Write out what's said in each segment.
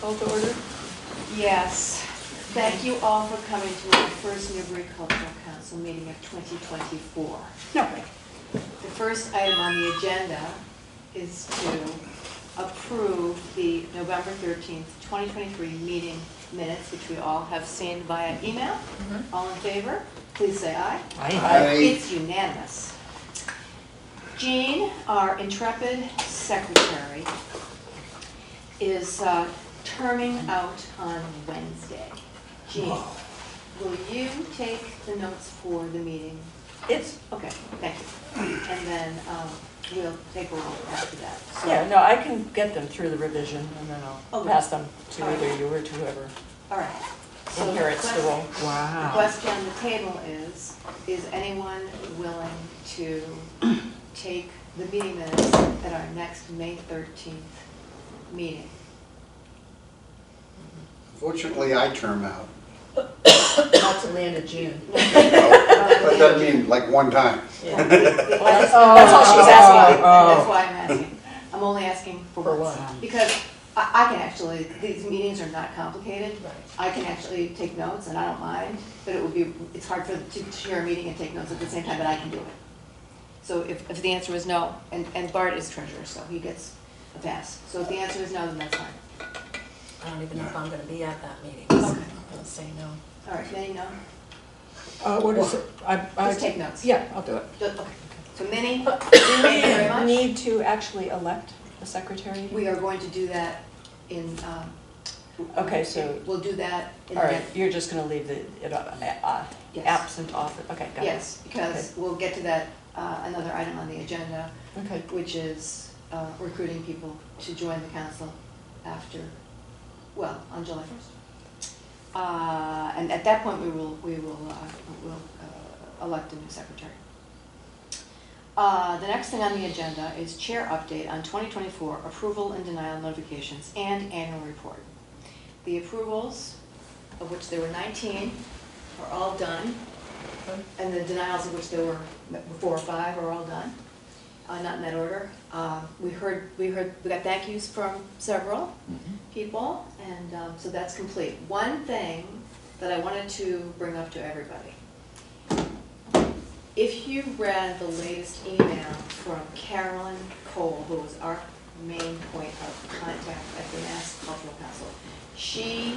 Call to order? Yes. Thank you all for coming to our first Newbury Cultural Council meeting of 2024. No. The first item on the agenda is to approve the November 13th, 2023 meeting minutes, which we all have seen via email. All in favor, please say aye. Aye. It's unanimous. Jean, our intrepid secretary, is terming out on Wednesday. Jean, will you take the notes for the meeting? Okay, thank you. And then we'll take a roll after that. So- Yeah, no, I can get them through the revision and then I'll Okay. pass them to All right. either you or to whoever All right. So inherits the role. The question on the table is anyone willing to take the meeting minutes at our next May 13th meeting? Fortunately, I term out. Not till the end of June. But that means like one time. That's all she's asking. That's why I'm asking. I'm only asking for For once. one. Because I can actually, these meetings are not complicated. Right. I can actually take notes and I don't mind, but it's hard to share a meeting and take notes at the same time, but I can do it. So if the answer is no, and Bart is treasurer, so he gets a pass. So if the answer is no, then that's fine. I don't even know if I'm gonna be at that meeting, so Okay. I'll say no. All right, Minnie, no? What is it? Just take notes. Yeah, I'll do it. Okay. So Minnie, thank you very much. Need to actually elect a secretary? We are going to do that in, Okay, so, we'll do that in all the right, next. you're just gonna leave it Yes. absent off, okay, got it. Yes, because we'll get to that, another item on the agenda, Okay, which is recruiting people to join the council after, well, on July 1st. And at that point, we'll elect a new secretary. The next thing on the agenda is chair update on 2024 approval and denial notifications and annual report. The approvals, of which there were 19, are all done, and the denials, of which there were 4 or 5, are all done. Not in that order. We got thank yous from several people, and so that's complete. One thing that I wanted to bring up to everybody. If you read the latest email from Carolyn Cole, who was our main point of contact at the Mass Cultural Council, she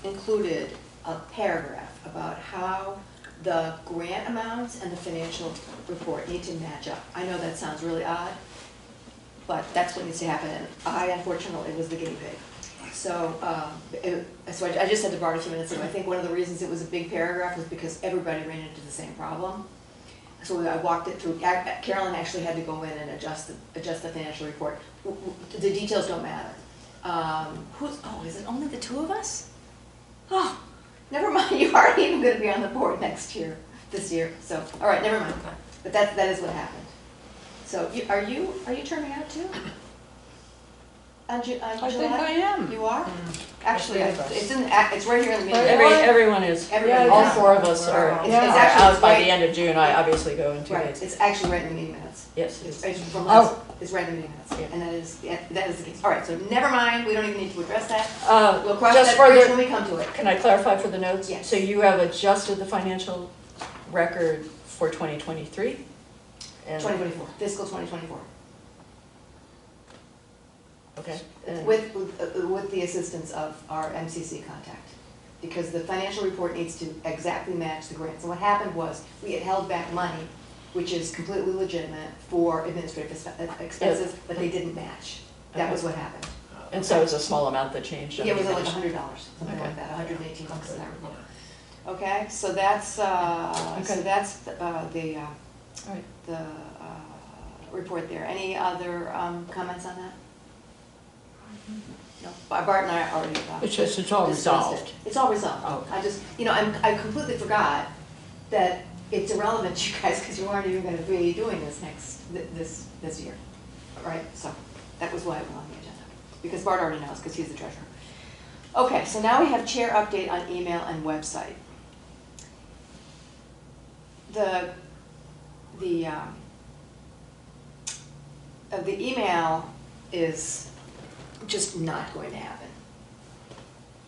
included a paragraph about how the grant amounts and the financial report need to match up. I know that sounds really odd, but that's what needs to happen, and I unfortunately was the guinea pig. So, so I just said to Bart a few minutes ago, I think one of the reasons it was a big paragraph was because everybody ran into the same problem. So I walked it through. Carolyn actually had to go in and adjust the financial report. The details don't matter. Is it only the 2 of us? Oh, never mind, you aren't even gonna be on the board this year, so, all right, never mind. But that is what happened. So, are you terming out too? On July? I think I am. You are? Actually, Three of us. it's right here in the meeting. everyone is, Everybody all is. 4 of us are It's actually out by right- the end of June, I obviously go in 2 Right, days. it's actually right in the meeting minutes. Yes, It's it's- from Oh. last, it's right in the meeting minutes, Yeah. and that is the case. All right, so never mind, we don't even need to address that. Uh, We'll cross just that for bridge the- when we come to it. Can I clarify for the notes? Yes. So you have adjusted the financial record for 2023? And- 2024, fiscal 2024, Okay. and- with the assistance of our MCC contact. Because the financial report needs to exactly match the grants. And what happened was, we had held back money, which is completely legitimate, for administrative expenses, but they didn't match. That was what happened. And so it's a small amount that changed. Yeah, it was like underneath. $100, something Okay. like that, $118, as I recall. Okay, so that's, the All right. report there. Any other comments on that? No, Bart and I already. It's all discussed resolved. it. It's all resolved. Oh. I just, I completely forgot that it's irrelevant to you guys, because you aren't even gonna be doing this this year. All right, so that was why it was on the agenda, because Bart already knows, because he's the treasurer. Okay, so now we have chair update on email and website. The email is just not going to happen.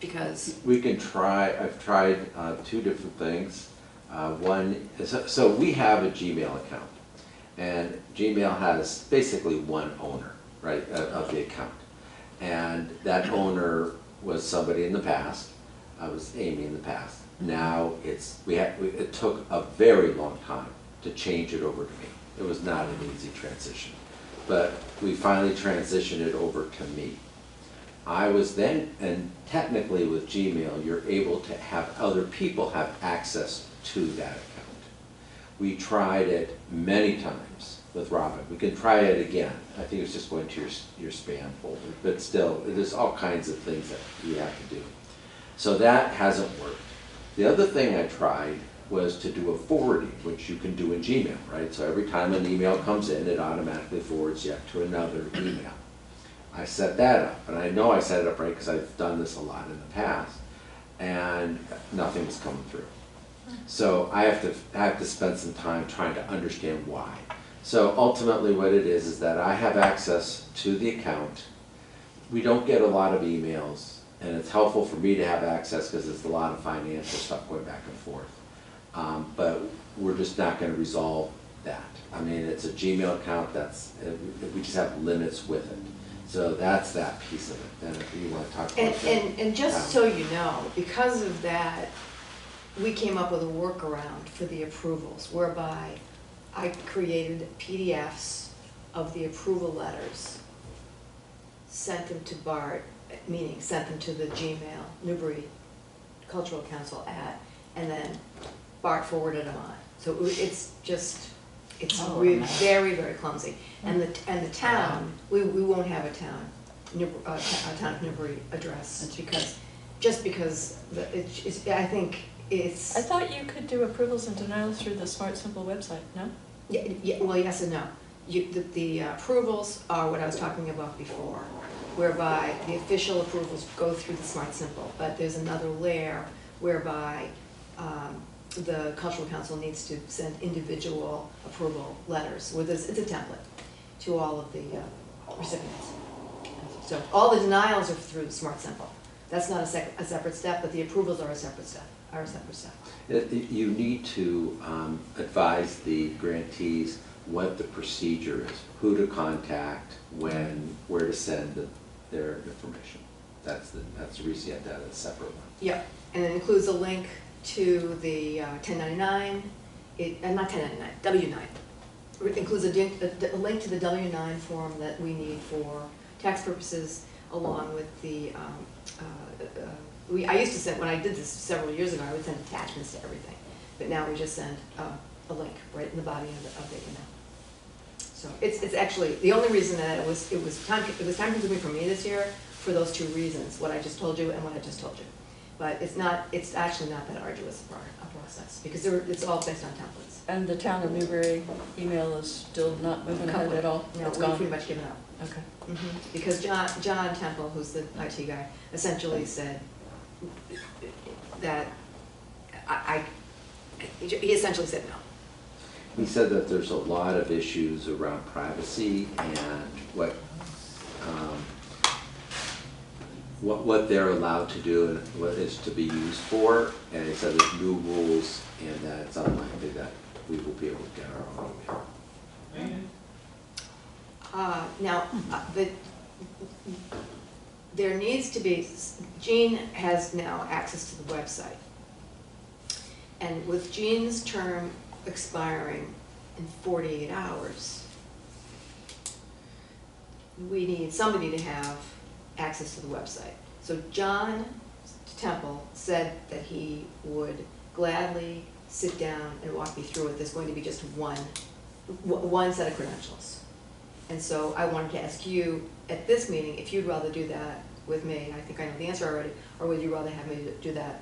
Because, We can try, I've tried two different things. One is, so we have a Gmail account, and Gmail has basically one owner, right, of the account. And that owner was somebody in the past, was Amy in the past. Now it took a very long time to change it over to me. It was not an easy transition, but we finally transitioned it over to me. I was then, and technically with Gmail, you're able to have other people have access to that account. We tried it many times with Robin. We can try it again. I think it's just going to your spam folder, but still, there's all kinds of things that you have to do. So that hasn't worked. The other thing I tried was to do a forwarding, which you can do in Gmail, right? So every time an email comes in, it automatically forwards you to another email. I set that up, and I know I set it up right because I've done this a lot in the past, and nothing was coming through. So I have to spend some time trying to understand why. So ultimately what it is that I have access to the account. We don't get a lot of emails, and it's helpful for me to have access because it's a lot of financial stuff going back and forth. But we're just not going to resolve that. I mean, it's a Gmail account we just have limits with it. So that's that piece of it. Then if you want to talk about that. and just so you know, because of that, we came up with a workaround for the approvals whereby I created PDFs of the approval letters, sent them to Bart, meaning sent them to the Gmail, Newbury Cultural Council and then Bart forwarded them on. So it's just, it's very, very clumsy. And the town, we won't have a town of Newbury address because I think it's. I thought you could do approvals and denials through the Smart Simple website, no? Yeah, well, yes and no. The approvals are what I was talking about before, whereby the official approvals go through the Smart Simple, but there's another layer whereby the Cultural Council needs to send individual approval letters, it's a template, to all of the recipients. So all the denials are through the Smart Simple. That's not a separate step, but the approvals are a separate step. You need to advise the grantees what the procedure is, who to contact, when, where to send their information. That's the reason you have to have a separate one. Yeah, and it includes a link to the 1099, not 1099, W-9. It includes a link to the W-9 form that we need for tax purposes, along with the, I used to send, when I did this several years ago, I would send attachments to everything. But now we just send a link right in the body of the email. So it's actually, the only reason that it was time consuming for me this year for those two reasons, what I just told you and what I just told you. But it's actually not that arduous a process, because it's all based on templates. And the town of Newbury email is still not moving ahead at all? No, It's we've gone? pretty much given up. Okay. Because John Temple, who's the IT guy, essentially said that he essentially said no. He said that there's a lot of issues around privacy and what they're allowed to do and what is to be used for. And he said there's new rules and that it's unlikely that we will be able to get our own email. Now, there needs to be, Jean has now access to the website. And with Jean's term expiring in 48 hours, we need somebody to have access to the website. So John Temple said that he would gladly sit down and walk me through it. There's going to be just one set of credentials. And so I wanted to ask you at this meeting if you'd rather do that with me. I think I know the answer already. Or would you rather have me do that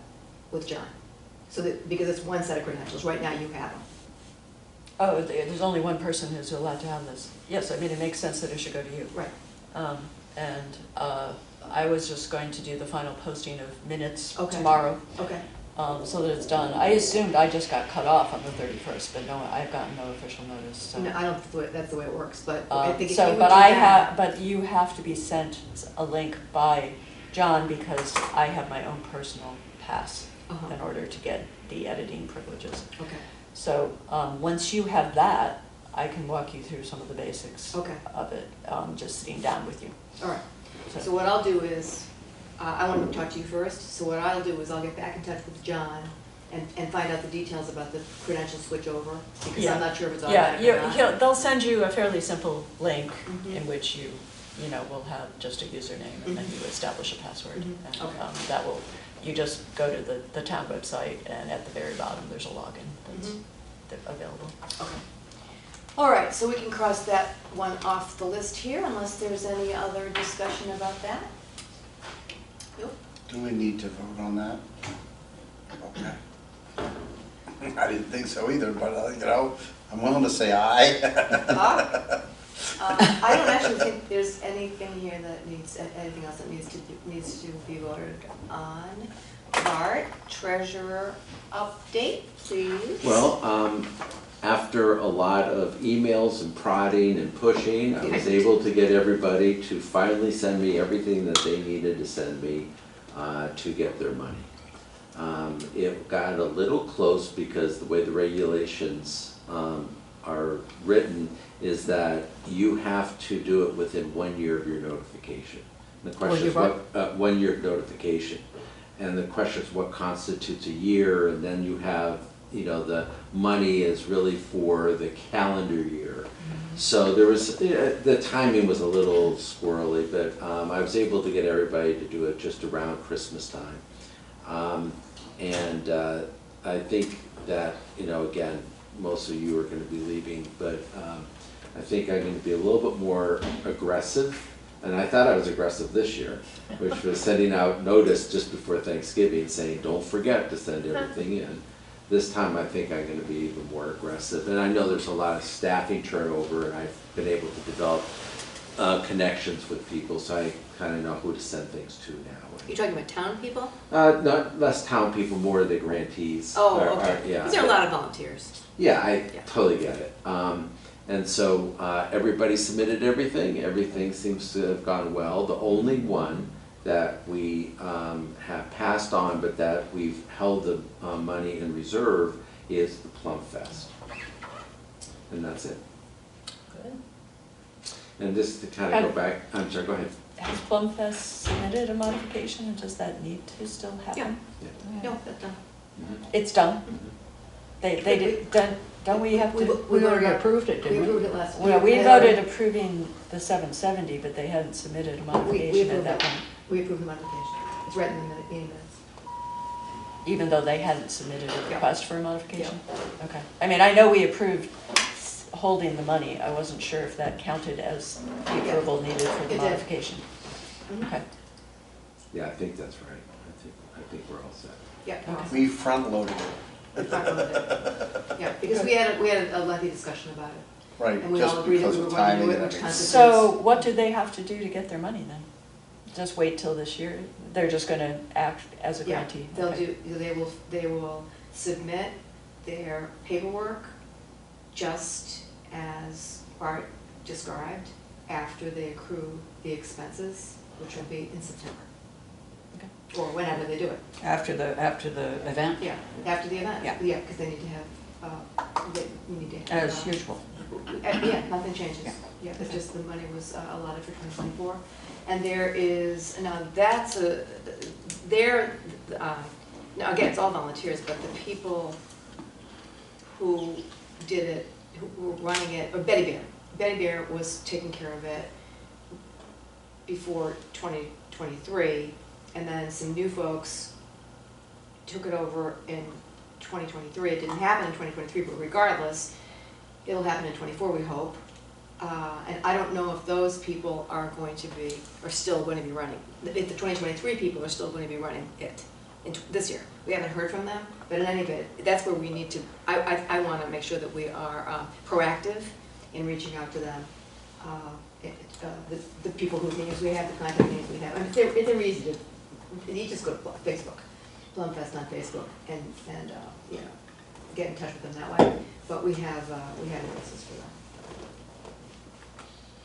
with John? So that, because it's one set of credentials. Right now you have them. Oh, there's only one person who's allowed to have this. Yes, I mean, it makes sense that it should go to you. Right. I was just going to do the final posting of minutes Okay. tomorrow, Okay. so that it's done. I assumed I just got cut off on the 31st, but no, I've gotten no official notice. So. No, I don't think that's the way it works, but I think if you would But do that. but you have to be sent a link by John because I have my own personal pass Uh-huh. in order to get the editing privileges. Okay, So, once you have that, I can walk you through some of the basics okay, of it, just sitting down with you. all right. So what I'll do is, I want to talk to you first, so what I'll do is I'll get back in touch with John and find out the details about the credential switchover, because Yeah. I'm not sure if it's Yeah, automatic or not. they'll send you a fairly simple link Mhm. in which you know, will have just a username and then Mhm. you establish a password. Mhm. And Okay. that will, you just go to the town website and at the very bottom, there's a login that's Mhm. available. Okay. All right, so we can cross that one off the list here, unless there's any other discussion about that? Nope. Do we need to vote on that? Okay. I didn't think so either, but, I'm willing to say aye. I don't actually think there's anything here that needs, anything else that needs to be voted on. Bart, treasurer update, please. Well, after a lot of emails and prodding and pushing, I was able to get everybody to finally send me everything that they needed to send me to get their money. It got a little close because the way the regulations are written is that you have to do it within 1 year of your notification. The question is what, 1 year notification. And the question is what constitutes a year, and then you have, the money is really for the calendar year. So there was, the timing was a little squirrely, but I was able to get everybody to do it just around Christmas time. And I think that, again, most of you are gonna be leaving, but I think I'm gonna be a little bit more aggressive. And I thought I was aggressive this year, which was sending out notice just before Thanksgiving saying, don't forget to send everything in. This time I think I'm gonna be even more aggressive. And I know there's a lot of staffing turnover and I've been able to develop connections with people, so I kinda know who to send things to now. You're talking about town people? Not less town people, more the grantees. Oh, are- okay. yeah. Because there are a lot of volunteers. Yeah, I Yeah. totally get it. And so everybody submitted everything. Everything seems to have gone well. The only one that we have passed on, but that we've held the money in reserve, is the Plum Fest. And that's it. Good. And just to kind of go back, I'm sorry, go ahead. Has Plum Fest submitted a modification, and does that need to still happen? No, that's done. Mhm. It's done? They did, don't we have to? We already voted- approved it, We didn't we? approved it last week. Well, we had voted already- approving the 770, but they hadn't submitted a We modification at approved that it. point, We approved the modification. It's right in the meeting minutes. even though they hadn't submitted a Yeah. request for a modification? Okay. I mean, I know we approved holding the money. I wasn't sure if that counted as the approval needed for It the did. modification. Mhm. Okay. Yeah, I think that's right. I think we're all set. Yeah. Okay. We front-loaded it. We talked about it. Yeah, because we had a lengthy discussion about it. Right, And we all just agreed that because we of were going to timing do it, and which everything. constitutes. So what do they have to do to get their money then? Just wait till this year? They're just gonna act as a Yeah, grantee? they'll Okay. they will submit their paperwork just as Bart described after they accrue the expenses, which will be in September. Okay. Or whenever they do it. After the event, Yeah, after the event. Yeah. Yeah, because they need to have, we need to have. as usual. Yeah, nothing changes. Yeah. Yeah, it's just the money was allotted for 2024. And there is, now that's now again, it's all volunteers, but the people who did it, who were running it, or Betty Bear was taking care of it before 2023, and then some new folks took it over in 2023. It didn't happen in 2023, but regardless, it'll happen in '24, we hope. And I don't know if those people are still going to be running. If the 2023 people are still going to be running it this year. We haven't heard from them, but in any event, that's where we need to, I want to make sure that we are proactive in reaching out to them. The people whose names we have, the contact names we have. I mean, if they're easy to, you just go to Facebook, Plumfest on Facebook, and get in touch with them that way. But we have addresses for them.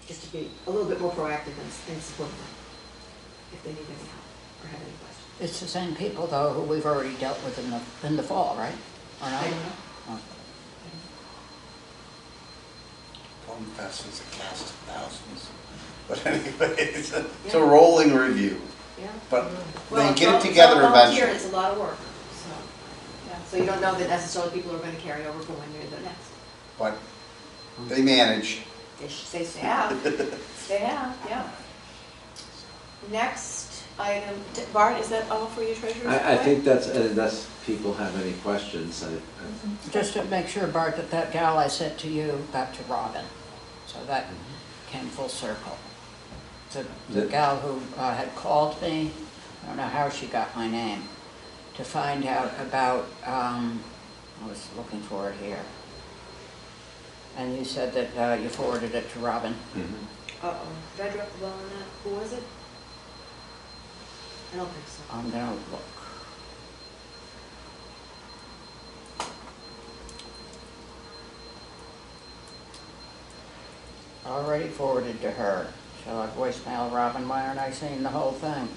Just to be a little bit more proactive and support them if they need any help. or have any questions. It's the same people though who we've already dealt with in the fall, right? Or not? I don't know. Oh. Plum Fest is a cast of thousands. But anyway, it's a rolling review. Yeah. But Well, they get it it's all together volunteer, eventually. It's a lot of work, so, yeah, so you don't know that necessarily people are gonna carry over from one year to the next. But they manage. They stay out, yeah. Next item, Bart, is that all for your treasurer's report? I think that's, unless people have any questions, Just to make sure, Bart, that gal I sent to you got to Robin, so that came full circle. The gal who had called me, I don't know how she got my name, to find out about, I was looking for it here. And you said that you forwarded it to Robin. Uh-oh, did I drop the ball on that? Who was it? I don't think so. I'm gonna look. Already forwarded to her. Shall I voicemail Robin? Why aren't I seeing the whole thing?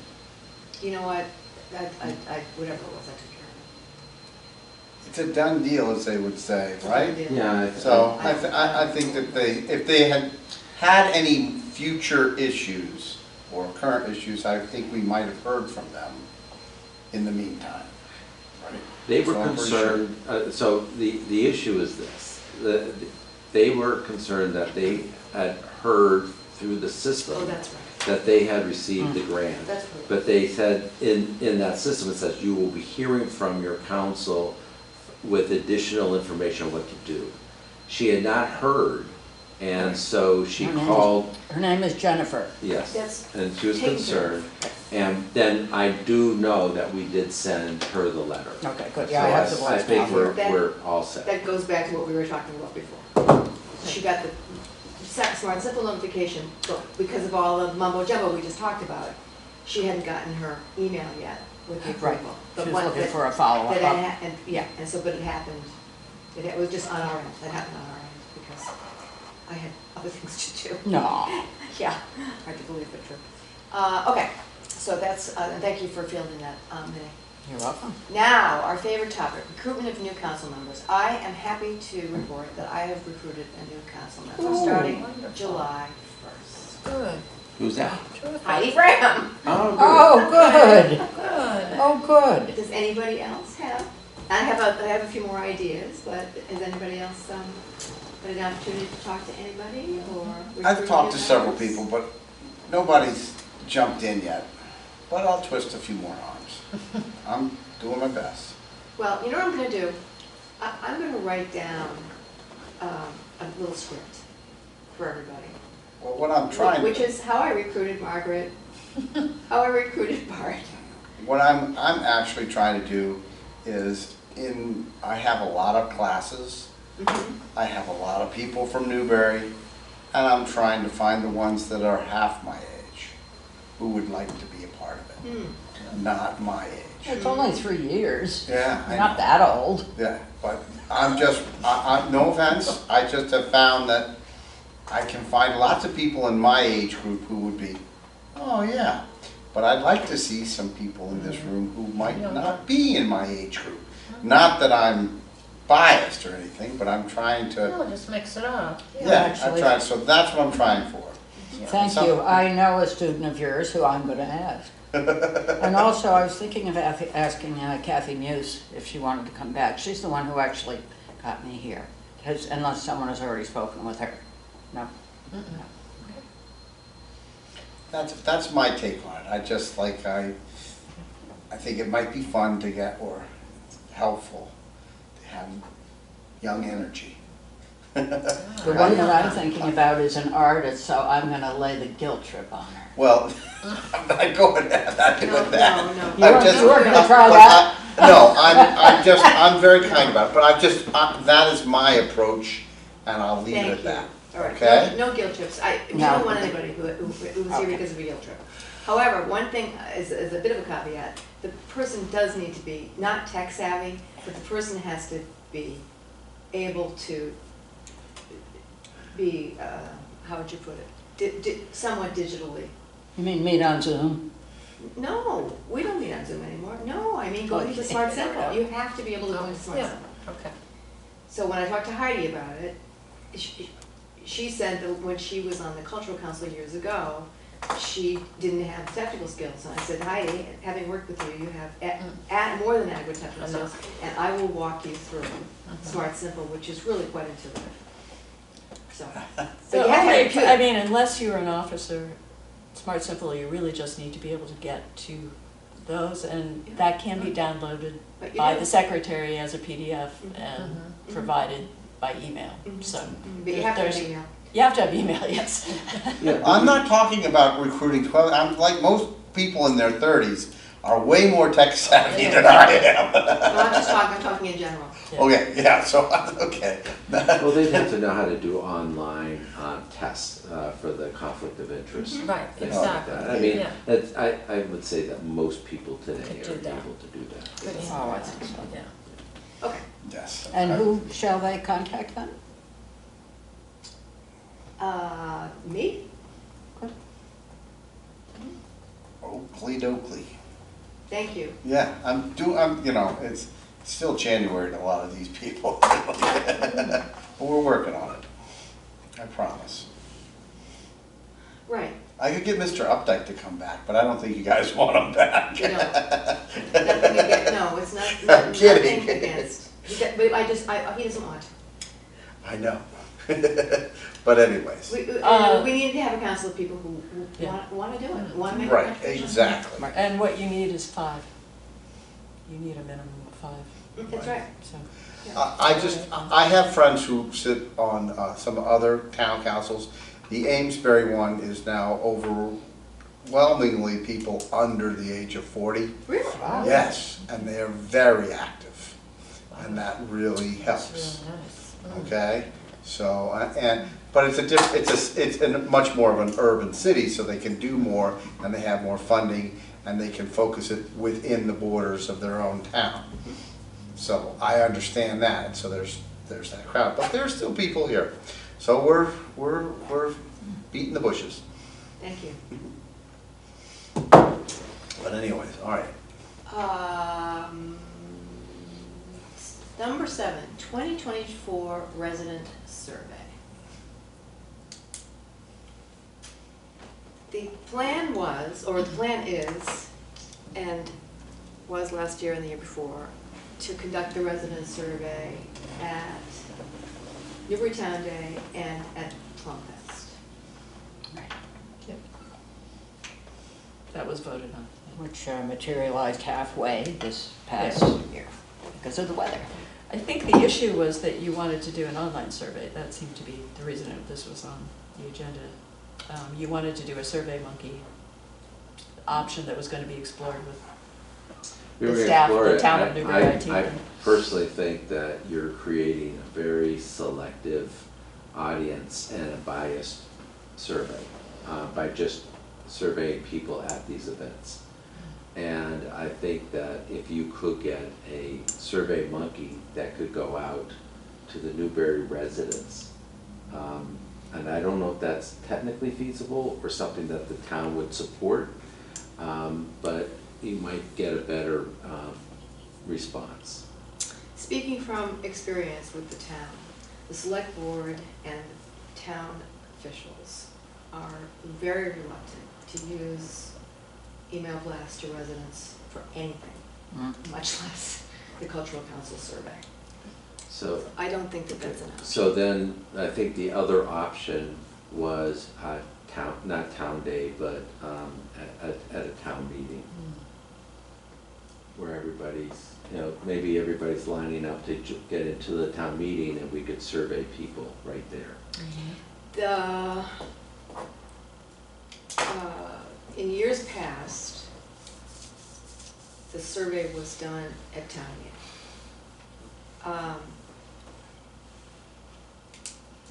You know what, whatever it was, I took care of It's a done deal, as they would say, it. right? yeah. So I think that if they had had any future issues or current issues, I think we might have heard from them in the meantime. Right? They were So I'm pretty sure. concerned, so the issue is this. They were concerned that they had heard through the system Oh, that's right, that they had received the grant. that's right. But they said, in that system, it says you will be hearing from your council with additional information on what to do. She had not heard, and so she Her name is- called, Her name is Jennifer. yes, That's and she was taken concerned. And then I do know that we did send her the letter. Okay, good. Yeah, I have the So I voicemail think here. we're all set. That goes back to what we were talking about before. She got the Smart and Simple notification, but because of all the mumbo jumbo we just talked about, she hadn't gotten her email yet with the Right. approval. She The was one looking that- for a follow-up. that I ha- and, yeah, and so, but it happened, it was just on our end, that happened on our end, because I had other things to do. No. Yeah, hard to believe, but true. Okay, so that's, thank you for fielding that, Minnie. You're welcome. Now, our favorite topic, recruitment of new council members. I am happy to report that I have recruited a new council member Ooh, starting wonderful. July 1st. Good. Who's that? Heidi Graham. Oh, good. Good. Oh, good. Does anybody else have? I have a few more ideas, but has anybody else had an opportunity to talk to anybody or? I've recruit talked new to several members? people, but nobody's jumped in yet. But I'll twist a few more arms. I'm doing my best. Well, you know what I'm gonna do? I'm gonna write down a little script for everybody. Well, what I'm trying, Which is how I recruited Margaret, how I recruited Bart. what I'm actually trying to do is I have a lot of classes. I have a lot of people from Newbury, and I'm trying to find the ones that are half my age, who would like to be a part of it, not my age. It's only 3 years. Yeah, I You're know. not that old. Yeah, but I'm just, no offense, I just have found that I can find lots of people in my age group who would be, oh yeah. But I'd like to see some people in this room who might not be in my age group. Not that I'm biased or anything, but I'm trying to, No, just mix it up. yeah, I'm actually. trying, so that's what I'm trying for. Thank you. I know a student of yours who I'm going to ask. And also, I was thinking of asking Kathy Muse if she wanted to come back. She's the one who actually got me here, unless someone has already spoken with her. No? That's my take on it. I just like, I think it might be fun to get, or helpful, to have young energy. The one that I'm thinking about is an artist, so I'm going to lay the guilt trip on her. Well, I'm not going that, not doing that. No. You I'm weren't- just- you weren't gonna but try that? No, I'm very kind about it, but that is my approach, and I'll leave it Thank at you. that. All right, Okay? no guilt trips. We No. don't want anybody who's here Okay. because of a guilt trip. However, one thing is a bit of a caveat. The person does need to be not tech savvy, but the person has to be able to be, how would you put it? Somewhat digitally. You mean meet on Zoom? No, we don't meet on Zoom anymore. No, I mean, going to Smart Central. You have to be able to go to Smart Yeah, Central. okay. So when I talked to Heidi about it, she said that when she was on the cultural council years ago, she didn't have the technical skills. And I said, Heidi, having worked with you, you have more than adequate technical skills, and I will walk you through Smart Simple, which is really quite intuitive. So, but So, you have to have a okay, computer. I mean, unless you're an officer, Smart Simple, you really just need to be able to get to those, and that can be downloaded But you by do. the secretary as a PDF and Mhm. provided by email, Mhm. so. But you have to have there's- email. You have to have email, yes. Yeah, I'm not talking about recruiting 12, I'm like most people in their 30s are way more tech savvy than I am. No, I'm just talking, I'm talking in general. Okay, yeah, so, okay. Well, they'd have to know how to do online tests for the conflict of interest. Right, things like exactly. that. I mean, Yeah. that's, I would say that most people today Could do are that. able to do that. Good Oh, I think so. Yeah. Okay. Yes. And who shall they contact then? Me? Oakley dokley. Thank you. Yeah, you know, it's still January to a lot of these people. But we're working on it. I promise. Right. I could get Mr. Updike to come back, but I don't think you guys want him back. You know, nothing against, no, it's not, I'm kidding. nothing against. But he doesn't want. I know. But anyways, We need to have a council of people who Yeah. want to do it, want to make a right, contribution. exactly. And what you need is 5. You need a minimum of 5, That's right. so. I have friends who sit on some other town councils. The Amesbury one is now overwhelmingly people under the age of 40. Really? Yes, and they're very active, and that really helps. That's really nice. Okay, so, but it's a much more of an urban city, so they can do more, and they have more funding, and they can focus it within the borders of their own town. So I understand that, and so there's that crowd, but there's still people here. So we're beating the bushes. Thank you. But anyways, all right. Number 7, 2024 resident survey. The plan was, or the plan is, and was last year and the year before, to conduct the resident survey at Newburytown Day and at Plumfest. That was voted on. Which materialized halfway this past year because of the weather. I think the issue was that you wanted to do an online survey. That seemed to be the reason that this was on the agenda. You wanted to do a Survey Monkey option that was going to be explored with We the were gonna staff, explore the it. town of Newbury IT. I personally think that you're creating a very selective audience and a biased survey by just surveying people at these events. And I think that if you could get a Survey Monkey that could go out to the Newbury residents, and I don't know if that's technically feasible or something that the town would support, but you might get a better response. Speaking from experience with the town, the select board and town officials are very reluctant to use email blasts to residents for anything, much less the cultural council survey. So, I don't think that that's enough. so then I think the other option was not town day, but at a town meeting. Where everybody's, maybe everybody's lining up to get into the town meeting and we could survey people right there. In years past, the survey was done at town meeting.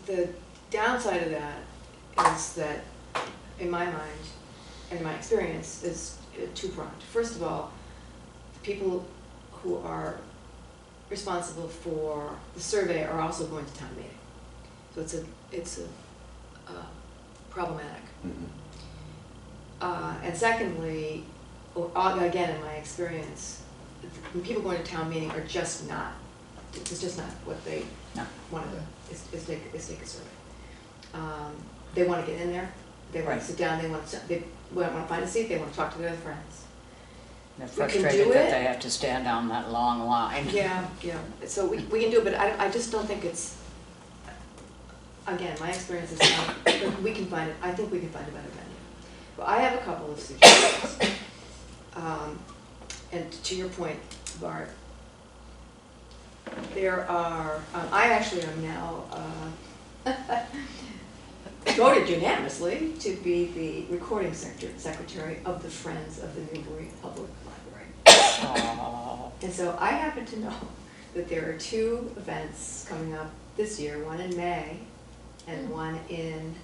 The downside of that is that, in my mind, and my experience, is two-pronged. First of all, the people who are responsible for the survey are also going to town meeting. So it's problematic. Mhm. And secondly, again, in my experience, when people going to town meeting are just not, it's just not what they No. want to do, is take a survey. They want to get in there, they want Right. to sit down, they want to find a seat, they want to talk to their friends. They're We can frustrated do that it. they have to stand on that long line. Yeah, so we can do it, but I just don't think it's, again, my experience is not, but we can find it, I think we can find a better venue. Well, I have a couple of suggestions. And to your point, Bart, there are, I actually am now voted unanimously to be the recording secretary of the Friends of the Newbury Public Library. Oh, And so I happen to know that there are 2 events coming up this year, one in May and one in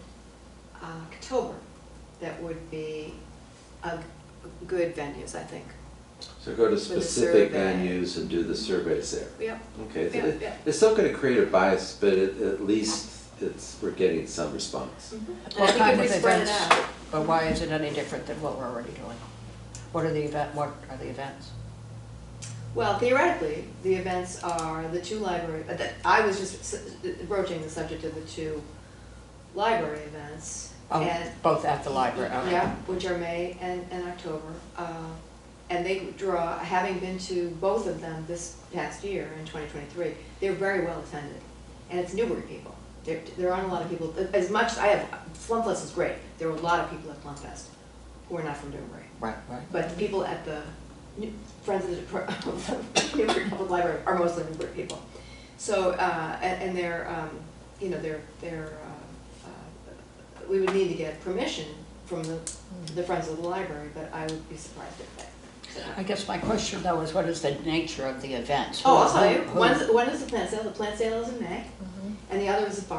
October, that would be good venues, I think. So go to the specific survey. venues and do the surveys there. Yep. Okay, so Yeah. it's still gonna create a bias, but at least we're getting some response. And What I think kind if of we spread it events? out, But why is it any different than what we're already doing? What are the events? well, theoretically, the events are the 2 library, I was just broaching the subject of the 2 library events. Oh, And both at the library, okay. yeah, which are May and October. And they draw, having been to both of them this past year in 2023, they're very well attended. And it's Newbury people. There aren't a lot of people, as much, Plumfest is great. There are a lot of people at Plumfest who are not from Newbury. Right, right. But the people at the Friends of the Newbury Public Library are mostly Newbury people. So, and they're, you know, we would need to get permission from the Friends of the Library, but I would be surprised if they. I guess my question though is what is the nature of the events? Oh, I'll tell you. Who- One is the plant sale. The plant sale is in May, and the other is the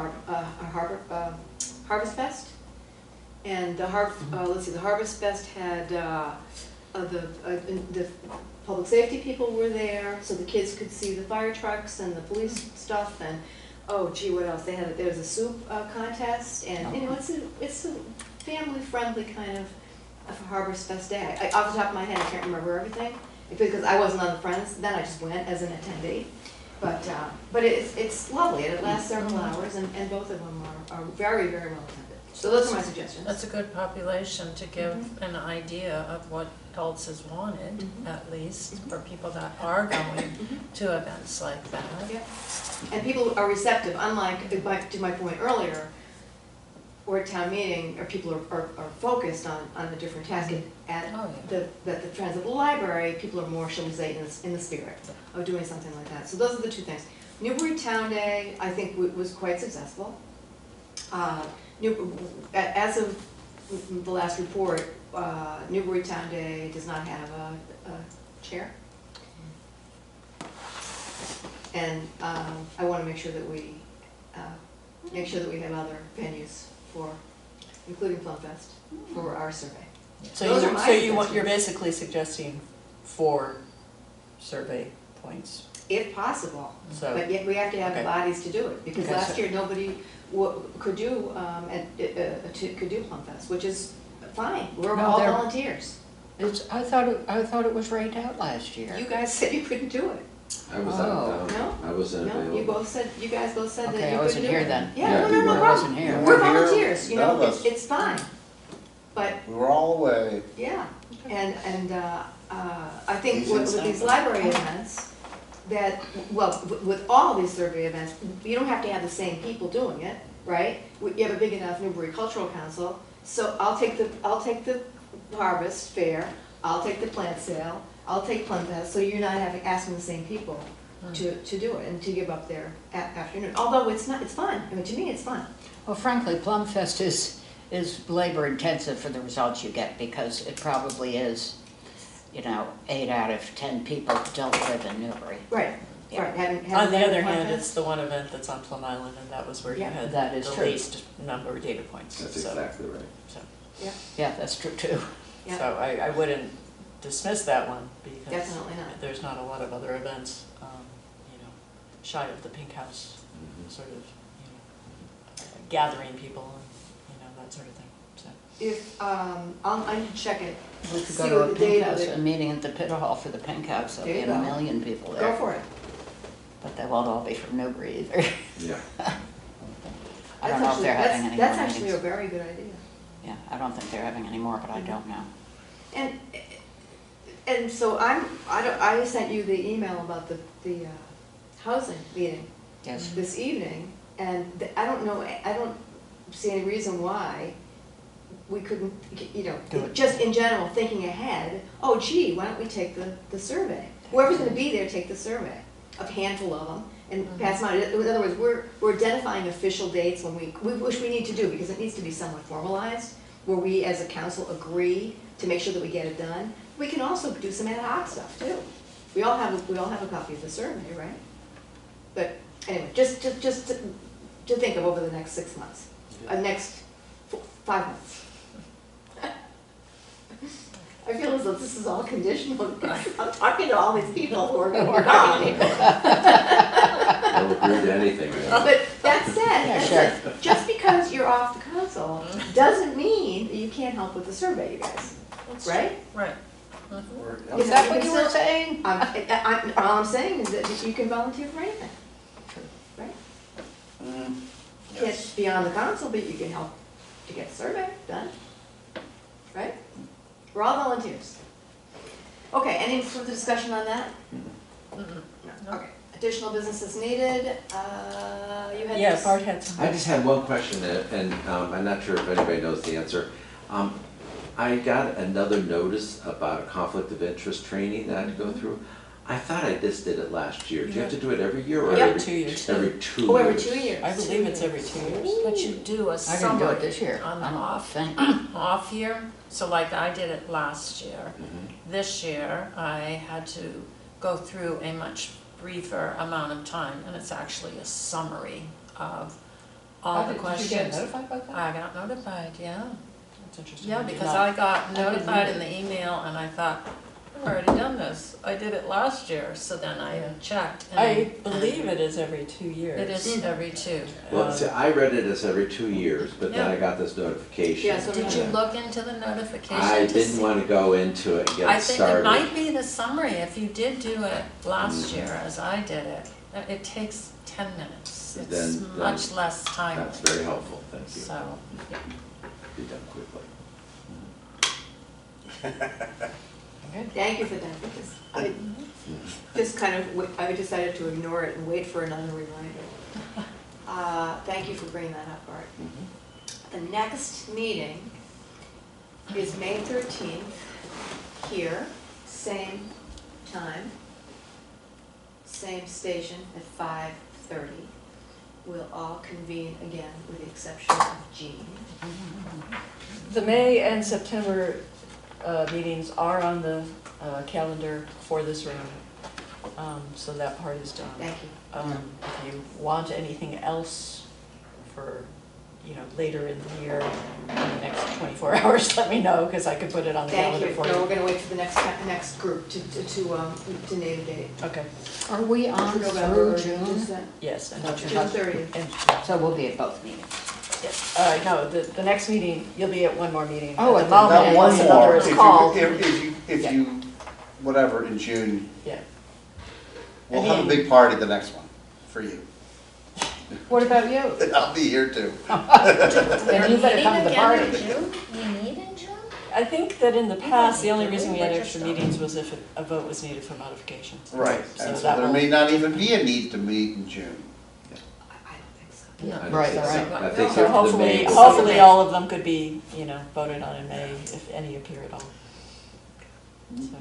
Harvest Fest. And the let's see, the Harvest Fest had the public safety people were there, so the kids could see the fire trucks and the police stuff. And oh, gee, what else? There was a soup contest, and you know, it's a family friendly kind of a Harvest Fest day. Off the top of my head, I can't remember everything because I wasn't on the Friends. Then I just went as an attendee. But it's lovely, and it lasts several hours, and both of them are very, very well attended. So those are my suggestions. That's a good population to give an idea of what else is wanted, at least, for people that are going to events like that. Yeah. And people are receptive, unlike, to my point earlier, or at town meeting, or people are focused on a different task. At Oh, the Friends of the Library, people are more, shall we say, in the spirit of doing something like that. So those are the 2 things. Newbury Town Day, I think, was quite successful. As of the last report, Newbury Town Day does not have a chair. And I want to make sure that we have other venues for, including Plumfest, for our survey. Those are my You're suggestions. basically suggesting 4 survey points. If possible, So, but yet we have to have okay. bodies to do it, because Okay, last so- year, nobody could do Plumfest, which is fine, we're No, all they're- volunteers. I thought it was rained out last year. You guys said you couldn't do it. I was out Oh. of town. No? I wasn't No, available. you guys both said that you couldn't do it. Okay, I wasn't here then. Yeah, Yeah, no, you no were. I problem. wasn't here. We're We're here. volunteers, you None know, of us. it's fine. But, We were all away. yeah, and I think These with inside these ones. library events, that, well, with all these survey events, you don't have to have the same people doing it, right? You have a big enough Newbury Cultural Council, so I'll take the Harvest Fair, I'll take the plant sale, I'll take Plumfest, so you're not asking the same people to do it and to give up their afternoon. Although it's fun, I mean, to me, it's fun. Well, frankly, Plumfest is labor intensive for the results you get because it probably is, 8 out of 10 people don't live in Newbury. Right, Yeah. right, having on the other Plumfest. hand, it's the one event that's on Plum Island, and that was where you Yeah, had that is the true. least number of data points. That's So- exactly right. so- Yeah, that's true too. Yeah. So I wouldn't dismiss that one, because Definitely not. there's not a lot of other events, shy of the Pink House, Mhm. sort of, gathering people and, that sort of thing. So, If, I need to check it. We could See go to what a the date pink of house, it- a meeting at the Pit Hall for the pink house, there'll There be you a go. million people Go there. for it. But they won't all be from Newbury either. Yeah. I don't know if they're having any more That's actually a meetings. very good idea. Yeah, I don't think they're having any more, but I don't know. And so I sent you the email about the housing meeting Yes. this evening, and I don't know, I don't see any reason why we couldn't, you know, Do it. just in general, thinking ahead, oh gee, why don't we take the survey? Whoever's gonna be there, take the survey, a handful of them, and pass them out. In other words, we're identifying official dates when which we need to do, because it needs to be somewhat formalized, where we as a council agree to make sure that we get it done. We can also do some ad hoc stuff too. We all have a copy of the survey, right? But anyway, just to think of over the next 6 months, next 5 months. I feel as though this is all conditional. I'm talking to all these people who are gone. Don't agree to anything, man. But that Yeah, said, sure. just because you're off the council doesn't mean that you can't help with the survey, you guys, That's right? Right. We're- Is that what you were saying? All I'm saying is that you can volunteer for anything, right? Mm, Can't yes. be on the council, but you can help to get the survey done, right? We're all volunteers. Okay, any further discussion on that? Mm-mm. No. Okay, additional businesses needed, you had yeah, this. Bart had some. I just had one question, and I'm not sure if anybody knows the answer. I got another notice about a conflict of interest training that I had to go through. I thought I just did it last year. Do you have to do it every year or Yep. every 2 years. Every 2 years? Oh, every 2 years. I believe it's every 2 years. But you do a I didn't do summary it this year. on the I don't off, think. off year. So like I did it last year. Mhm. This year, I had to go through a much briefer amount of time, and it's actually a summary of all the questions. Did you get notified about that? I got notified, yeah. That's interesting. Yeah, I did because not. I got didn't notified either. in the email, and I thought, I've already done this. I did it last year, so then I Yeah. checked. I and- believe it is every 2 years. It is every 2. Well, see, I read it as every 2 years, but then I Yeah. got this notification. Yeah, so Did you and look into the notification I to didn't see? want to go into it and get I it think started. it might be the summary, if you did do it last Mhm. year as I did it, it takes 10 minutes. It's Then- much less time, That's very helpful, thank you. so, yeah. Be done quickly. Thank you for that, because I just kind of, I decided to ignore it and wait for another reminder. Thank you for bringing that up, Art. The next meeting is May 13th, here, same time, same station at 5:30. We'll all convene again with the exception of Jean. The May and September meetings are on the calendar for this room, so that part is done. Thank you. If you want anything else for, later in the year, in the next 24 hours, let me know, because I could put it on the Thank calendar you. for No, you. we're gonna wait for the next group to name a date. Okay, Are we on November through or June? December. yes, and That's June 30th. and So we'll be at both meetings. no, the next meeting, you'll be at one more meeting. Oh, At at the the- moment, Not one unless another more, is if you, called. if Yeah. you, whatever, in June, Yeah. we'll I have a mean- big party the next one, for you. What about you? I'll be here too. Then you better come to the party. We meet in June? I think that in the past, the only reason we had extra meetings was if a vote was needed for modifications. Right, So and so that there will- may not even be a need to meet in June. I don't think so. No. I don't Right, think so. right. I think So the hopefully, May will- hopefully all of them could be, voted on in May, if any appear at all.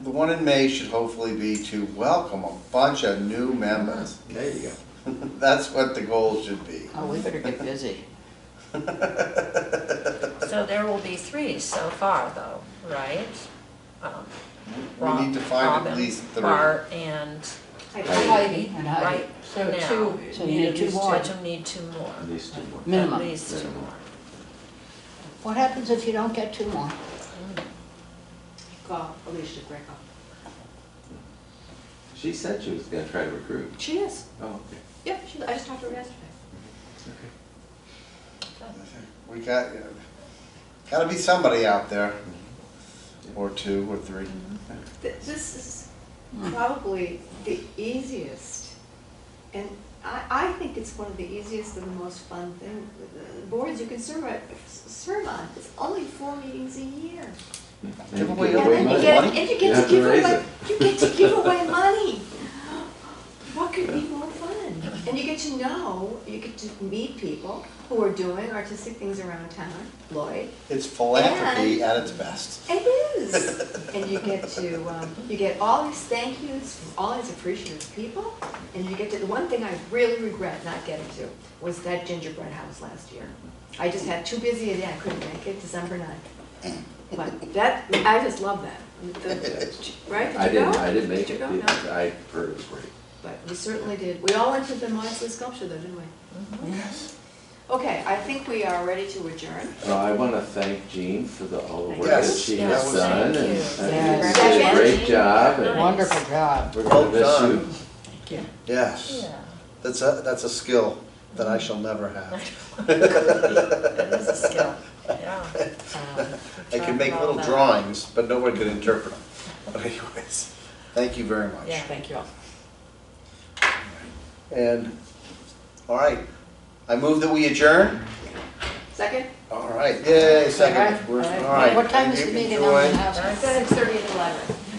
The one in May should hopefully be to welcome a bunch of new members. There you go. That's what the goal should be. Oh, we better get busy. So there will be 3 so far, though, right? We need to find at Robin, least 3. Bart, and Heidi and Heidi. right So now. two, So need you at need two least more. But you'll need 2 more. At least 2 more. Minimum. At least 2 Minimum. more. What happens if you don't get 2 more? Call Alicia Greco. She said she was gonna try to recruit. She is. Oh, okay. Yeah, I just talked to her yesterday. Okay. We got, Gotta be somebody out there, or two, or three. This is probably the easiest, and I think it's one of the easiest and the most fun thing. The boards you can serve on, it's only 4 meetings a year. Give And away give all away the money. money. And you You get have to to give raise away, it. you get to give away money. What could be more fun? And you get to know, you get to meet people who are doing artistic things around town, Lloyd. It's philanthropy at its best. It is. And you get to, you get all these thank yous from all these appreciative people. And you get to, the one thing I really regret not getting to was that gingerbread house last year. I just had too busy a day, I couldn't make it, December 9th. But that, I just love that. Right? I Did you go? I didn't make Did it, you go? No. I heard it was great. But we certainly did. We all went to the Moxley sculpture though, didn't we? Yes. Okay, I think we are ready to adjourn. Well, I want to thank Jean for all the work Yes, that she that has was- done. Thank you. And Yes. you did a Second. great job, and Wonderful job. we're Well gonna miss done. you. Thank you. Yes, Yeah. that's a skill that I shall never have. It is a skill, yeah. I can make little drawings, but no one can interpret them. But anyways, thank you very much. Yeah. Thank you all. And, all right, I move that we adjourn. Second? All right, yay, second. All right. All right. What time and is you the meeting enjoy. on the house? 6:30 and 11.